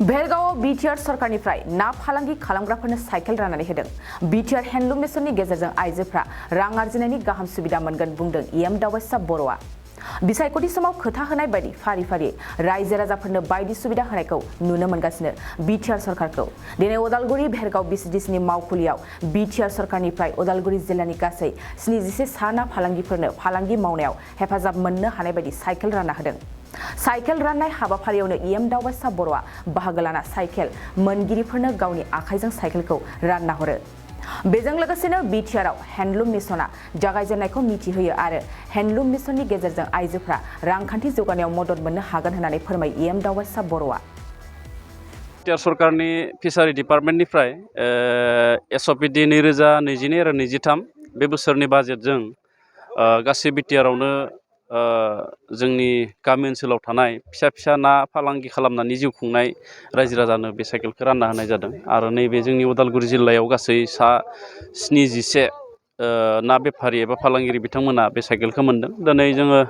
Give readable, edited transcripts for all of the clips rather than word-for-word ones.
भेरगावआव BTR सरकारनिफ्राय ना फालांगि खालामग्राफोरनो साइकेल राननानै होदों। बिटिआर हेन्डलुम मिशननि गेजेरजों आइजोफ्रा रां आर्जिनायनि गाहाम सुबिदा मोनगोन बुंदों इएम दावबायसा बर'आ। बिसायख'थि समाव खोथा होनाय बायदि फारि फारि रायजो राजाफोरनो बायदि सुबिदा होनायखौ नुनो मोनगासिनो बिटिआर सरकारखौ। दिनै उदालगुरि भेरगाव बिसिडिसिनि मावखुलियाव बिटिआर सरकारनिफ्राय उदालगुरि जिल्लानि गासै 77 सा ना फालांगिफोरनो फालांगि मावनायाव हेफाजाब मोननो हानाय बायदि साइकेल रानना होदों। साइकेल राननाय हाबाफारियावनो इएम दावबायसा बर'आ बाहागो लाना साइकेल मोनगिरिफोरनो गावनि आखाइजों साइकेलखौ रानना हरो। बेजों लोगोसेनो बिटिआरआव हेन्डलुम मिशनआ जागायजेननायखौ मिथिहोयो आरो हेन्डलुम मिशननि गेजेरजों आइजोफ्रा रांखान्थि जौगानायाव मदद मोननो हागोन होननानै फोरमायो इएम दावबायसा बर'आ। बिटिआर सरकारनि फिसारि डिपार्टमेन्टनिफ्राय एसअपिडि 2022 आरो 23 बे बोसोरनि बाजेटजों गासै बिटिआरआवनो जोंनि गामि ओनसोलाव थानाय फिसा फिसा ना फालांगि खालामनानै जिउ खुंनाय रायजो राजानो बे साइकेलखौ रानना होनाय जादों आरो नैबे जोंनि उदालगुरि जिल्लायाव गासै सा 77 ना बेफारि एबा फालांगिरि बिथांमोना बे साइकेलखौ मोनदों। दिनै जोङो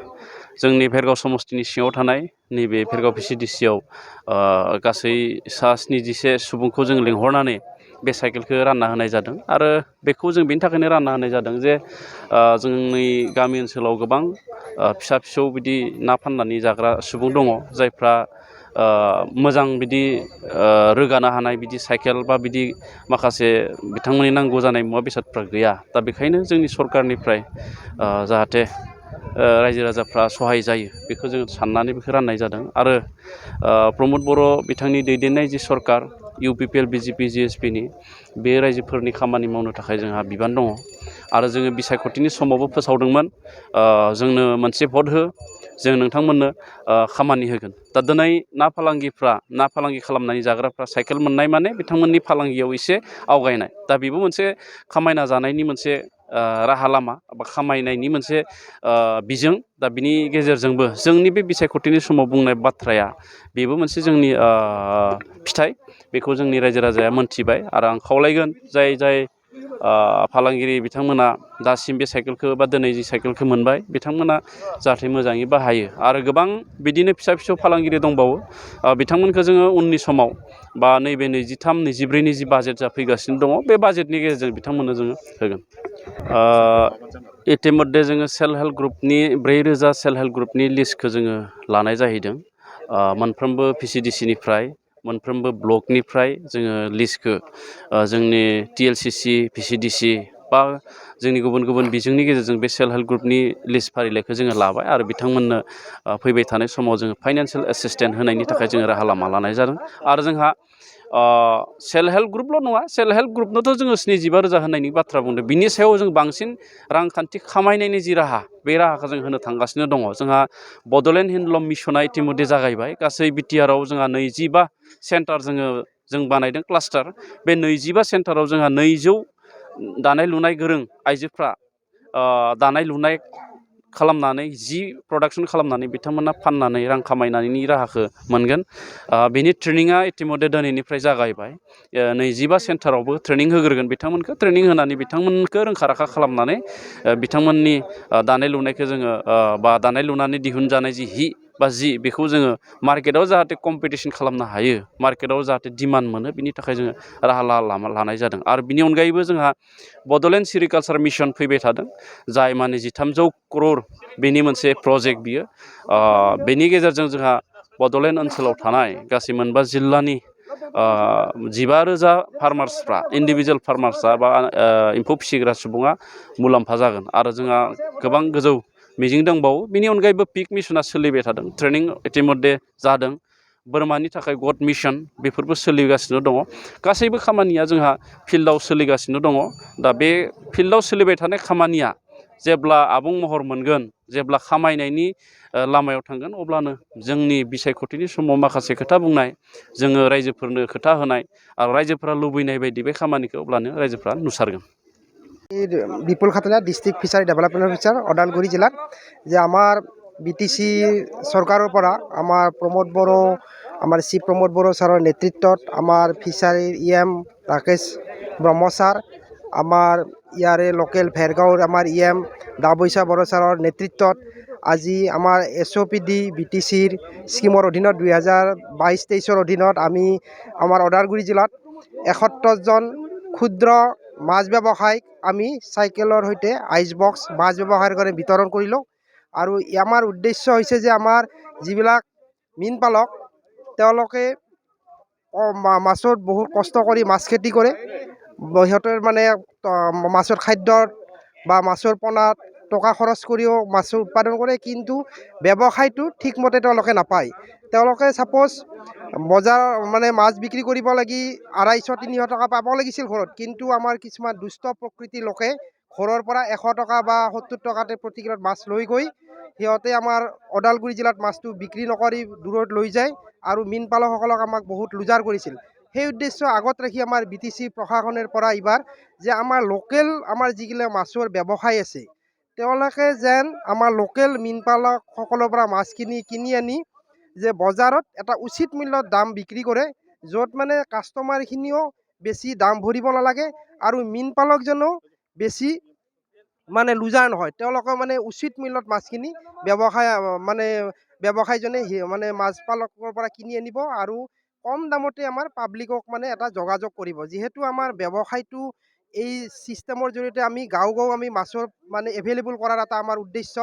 जोंनि भेरगाव समस्तिनि सिङाव थानाय नैबे भेरगाव भिसिडिसिआव गासै सा 77 सुबुंखौ जों लिंहरनानै बे साइकेलखौ रानना होनाय जादों आरो बेखौ जों बेनि थाखायनो रानना होनाय जादों जे जोंनि गामि ओनसोलाव गोबां फिसा फिसौ बिदि ना फाननानै जाग्रा सुबुं दङ जायफ्रा मोजां बिदि रोगानो हानाय बिदि साइकेल बा बिदि माखासे बिथांमोननि नांगौ जानाय मुवा बेसादफ्रा गैया। दा बेखायनो जोंनि सरकारनिफ्राय जाहाथे रायजो राजाफ्रा सहाय जायो बेखौ जों साननानै बेखौ राननाय जादों आरो प्रमद बर' बिथांनि दैदेननाय जि सरकार इउपिपिएल बिजेपि जिएसपिनि बे रायजोफोरनि खामानि मावनो थाखाय जोंहा बिबान दङ आरो जोङो बिसायख'थिनि समावबो फोसावदोंमोन जोंनो मोनसे भट हो जों नोंथांमोननो खामानि होगोन। दा दिनै ना फालांगि खालामनानै जाग्राफ्रा साइकेल मोननाय माने बिथांमोननि फालांगियाव एसे आवगायनाय। दा बेबो मोनसे खामायना जानायनि मोनसे राहा लामा बा खामायनायनि मोनसे बिजों। दा बिनि गेजेरजोंबो जोंनि बे बिसायख'थिनि समाव बुंनाय बाथ्राया बेबो मोनसे जोंनि फिथाइ। बेखौ जोंनि रायजो राजाया मोनथिबाय आरो आं खावलायगोन जाय फालांगिरि बिथांमोना दासिम बे साइकेलखौ बा दिनै जि साइकेलखौ मोनबाय बिथांमोना जाहाथे मोजाङै बाहायो आरो गोबां बिदिनो फिसा फिसौ फालांगिरि दंबावो बिथांमोनखौ जोङो उननि समाव बा नैबे 23-24 जि बाजेट जाफैगासिनो दङ बे बाजेटनि गेजेरजों बिथांमोननो जोङो होगोन। इतिमध्य जोङो सेल्फ हेल्प ग्रुपनि 4000 सेल्फ हेल्प ग्रुपनि लिस्टखौ जोङो लानाय जाहैदों। मोनफ्रोमबो भिसिडिसिनिफ्राय मोनफ्रोमबो ब्लकनिफ्राय जोङो लिस्टखौ जोंनि टिएलसिसि भिसिडिसि बा जोंनि गुबुन गुबुन बिजोंनि गेजेरजों बे सेल्फ हेल्प ग्रुपनि लिस्ट फारिलाइखौ जोङो लाबाय आरो बिथांमोननो फैबाय थानाय समाव जोङो फाइनान्सियेल एसिस्टेन्ट होनायनि थाखाय जोङो राहा लामा लानाय जादों आरो जोंहा सेल्फ हेल्प ग्रुपल' नङा सेल्फ हेल्प ग्रुपनोथ' जोङो 75,000 होनायनि बाथ्रा बुंदों बिनि सायाव जों बांसिन रांखान्थि खामायनायनि जि राहा बे राहाखौ जों होनो थांगासिनो दङ। जोंहा बड'लेण्ड हेन्डलुम मिशना इतिमध्य जागायबाय गासै बिटिआरआव जोंहा 25 सेन्टार जों बानायदों क्लास्टार। बे 25 सेन्टाराव जोंहा 200 दानाय लुनाय गोरों आइजोफ्रा दानाय लुनाय खालामनानै जि प्रडाक्सन खालामनानै बिथांमोना फाननानै रां खामायनायनि राहाखौ मोनगोन। बेनि ट्रेनिङा इतिमध्य दिनैनिफ्राय जागायबाय। 25 सेन्टारावबो ट्रेनिं होग्रोगोन बिथांमोनखौ ट्रेनिं होनानै बिथांमोनखौ रोंखा राखा खालामनानै बिथांमोननि दानाय लुनायखौ जोङो बा दानाय लुनानै दिहुनजानाय जि बेखौ जोङो मार्केटआव जाहाथे कम्पिटिसन खालामनो हायो मार्केटआव जाहाथे डिमान्ड मोनो बिनि थाखाय जोङो राहा लामा लानाय जादों। आरो बिनि अनगायैबो जोंहा बड'लेण्ड सेरिकालचार मिशन फैबाय थादों जाय माने 1300 करोड़ बेनि मोनसे प्रजेक्ट बियो। बेनि गेजेरजों जोंहा बड'लेण्ड ओनसोलाव थानाय गासै मोनबा जिल्लानि 15,000 फार्मार्सफ्रा इन्डिभिजुवेल फार्मार्सआ बा एम्फौ फिसिग्रा सुबुङा मुलाम्फा जागोन आरो जोंहा गोबां गोजौ मिजिं दंबावो। बिनि अनगायैबो पिक मिशना सोलिबाय थादों ट्रेनिं इतिमध्य जादों। बोरमानि थाखाय गड मिशन बेफोरबो सोलिगासिनो दङ। गासैबो खामानिया जोंहा फिल्डआव सोलिगासिनो दङ। दा बे फिल्डआव सोलिबाय थानाय खामानिया जेब्ला आबुं महर मोनगोन जेब्ला खामायनायनि लामायाव थांगोन अब्लानो जोंनि बिसायख'थिनि समाव माखासे खोथा बुंनाय जोङो रायजोफोरनो खोथा होनाय आरो रायजोफोरा लुबैनाय बायदि बे खामानिखौ अब्लानो रायजोफ्रा नुसारगोन। বিপুল খাতলা ডিস্ট্রিক্ট ফিচারি ডেভেলপমেন্ট অফিসার ওদালগুৰি জিলাত যে আমাৰ বিটিসি চৰকাৰৰ পৰা আমাৰ প্ৰমোদ বড়ো আমাৰ চিফ প্ৰমোদ বড়ো ছাৰৰ নেতৃত্বত আমাৰ ফিচাৰী ইএম ৰাকেশ ব্ৰহ্ম ছাৰ আমাৰ ইয়াৰে লোকেল ভেৰগাঁৱৰ আমাৰ ইএম দাবৈচা বড়ো ছাৰৰ নেতৃত্বত আজি আমাৰ SOPD BTCৰ স্কিমৰ অধীনত 2022-23 অধীনত আমি আমাৰ ওদালগুৰি জিলাত 71জন ক্ষুদ্ৰ মাছ ব্যৱসায়ীক আমি চাইকেলৰ সৈতে আইচ বক্স মাছ ব্যৱসায়ৰ কাৰণে বিতৰণ কৰিলোঁ আৰু আমাৰ উদ্দেশ্য হৈছে যে আমাৰ যিবিলাক মীন পালক তেওঁলোকে মাছৰ বহুত কষ্ট কৰি মাছ খেতি কৰে সিহঁতৰ মানে মাছৰ খাদ্যত বা মাছৰ পোনাত টকা খৰচ কৰিও মাছৰ উৎপাদন কৰে কিন্তু ব্যৱসায়টো ঠিকমতে তেওঁলোকে নাপায় তেওঁলোকে ছাপ'জ বজাৰ মানে মাছ বিক্ৰী কৰিব লাগি 250-300 টকা পাব লাগিছিল ঘৰত কিন্তু আমাৰ কিছুমান দুষ্ট প্ৰকৃতিৰ লোকে ঘৰৰ পৰা 100 টকা বা 70 টকাতে প্ৰতি কিলোত মাছ লৈ গৈ সিহঁতে আমাৰ ওদালগুৰি জিলাত মাছটো বিক্ৰী নকৰি দূৰত লৈ যায় আৰু মীন পালকসকলক আমাক বহুত লুজাৰ কৰিছিল সেই উদ্দেশ্য আগত ৰাখি আমাৰ BTC প্ৰশাসনৰ পৰা এইবাৰ যে আমাৰ লোকেল আমাৰ যিগিলা মাছৰ ব্যৱসায় আছে তেওঁলোকে যেন আমাৰ লোকেল মীন পালকসকলৰ পৰা মাছ কিনি আনি যে বজাৰত এটা উচিত মূল্যত দাম বিক্ৰী কৰে য'ত মানে কাষ্টমাৰখিনিও বেছি দাম ভৰিব নালাগে আৰু মীন পালকজনেও বেছি মানে লুজাৰ নহয় তেওঁলোকে মানে উচিত মূল্যত মাছখিনি ব্যৱসায়জনে মানে মাছ পালকৰ পৰা কিনি আনিব আৰু কম দামতে আমাৰ পাব্লিকক মানে এটা যোগাযোগ কৰিব যিহেতু আমাৰ ব্যৱসায়টো এই চিষ্টেমৰ জৰিয়তে আমি গাঁও আমি মাছৰ মানে এভেইলেবল কৰাৰ এটা আমাৰ উদ্দেশ্য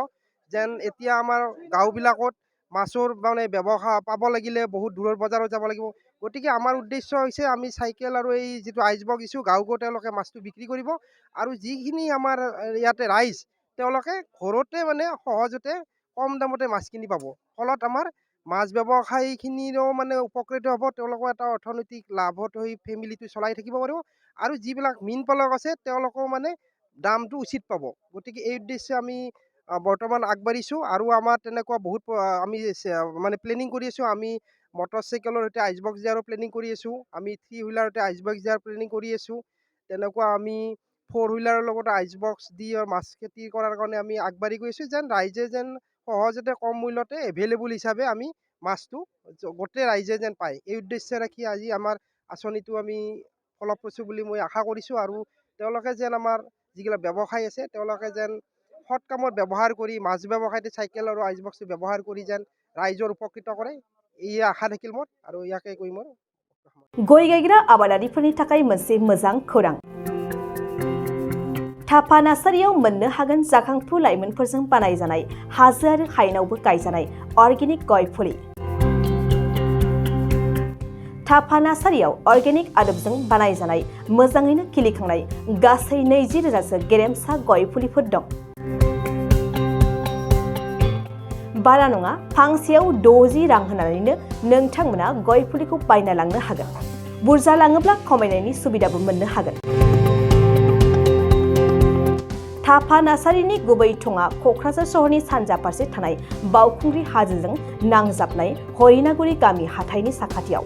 যেন এতিয়া আমাৰ গাঁওবিলাকত মাছৰ মানে ব্যৱসায় পাব লাগিলে বহুত দূৰৰ বজাৰত যাব লাগিব গতিকে আমাৰ উদ্দেশ্য হৈছে আমি চাইকেল আৰু এই যিটো আইচ বক্স দিছোঁ গাঁও তেওঁলোকে মাছটো বিক্ৰী কৰিব আৰু যিখিনি আমাৰ ইয়াতে ৰাইজ তেওঁলোকে ঘৰতে মানে সহজতে কম দামতে মাছখিনি পাব ফলত আমাৰ মাছ ব্যৱসায়ীখিনিৰো মানে উপকৃত হ'ব তেওঁলোকৰ এটা অৰ্থনৈতিক লাভত হৈ ফেমিলিটো চলাই থাকিব পাৰিব আৰু যিবিলাক মীন পালক আছে তেওঁলোকেও মানে দামটো উচিত পাব গতিকে এই উদ্দেশ্যে আমি বৰ্তমান আগবাঢ়িছোঁ আৰু আমাৰ তেনেকুৱা বহুত আমি মানে প্লেনিং কৰি আছোঁ আমি মটৰচাইকেলৰ সৈতে আইচ বক্স দিয়াৰো প্লেনিং কৰি আছোঁ আমি 3 হুইলাৰতে আইচ বক্স দিয়াৰ প্লেনিং কৰি আছোঁ তেনেকুৱা আমি 4 হুইলাৰৰ লগত আইচ বক্স দি মাছ খেতি কৰাৰ কাৰণে আমি আগবাঢ়ি গৈ আছোঁ যেন ৰাইজে যেন সহজতে কম মূল্যতে এভেইলেবল হিচাপে আমি মাছটো গোটেই ৰাইজে যেন পায় এই উদ্দেশ্যে ৰাখি আজি আমাৰ আঁচনিটো আমি ফলপ্ৰসূ বুলি মই আশা কৰিছোঁ আৰু তেওঁলোকে যেন আমাৰ যিবিলাক ব্যৱসায় আছে তেওঁলোকে যেন সৎ কামত ব্যৱহাৰ কৰি মাছ ব্যৱসায়তে চাইকেল আৰু আইচ বক্সটো ব্যৱহাৰ কৰি যেন ৰাইজৰ উপকৃত কৰে এই আশা থাকিল মোৰ আৰু ইয়াকে কৈ মোৰ गय गायग्रा आबादारिफोरनि थाखाय मोनसे मोजां खौरां थापा नार्सारियाव मोननो हागोन जाखांफु लाइमोनफोरजों बानायजानाय हाजो आरो हायेनावबो गायजानाय अर्गेनिक गय फुलि थापा नार्सारियाव अर्गेनिक आदबजों बानायजानाय मोजाङैनो खिलिखांनाय गासै 20,000सो गेरेमसा गय फुलिफोर दं बारा नङा फांसेयाव 60 रां होनानैनो नोंथांमोना गय फुलिखौ बायना लांनो हागोन बुरजा लाङोब्ला खमायनायनि सुबिदाबो मोननो हागोन थापा नार्सारिनि गुबै थङा क'क्राझार सहरनि सानजा फारसे थानाय बावखुंग्रि हाजोजों नांजाबनाय हरिनागुरि गामि हाथाइनि साखाथियाव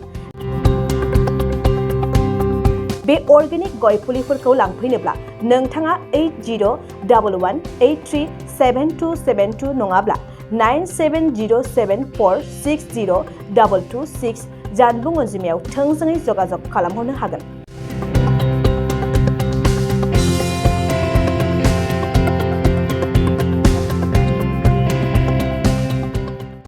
बे अर्गेनिक गय फुलिफोरखौ लांफैनोब्ला नोंथाङा 8011837272 नङाब्ला 9707460226 जानबुं अनजिमायाव थोंजोङै जगाजग खालामहरनो हागोन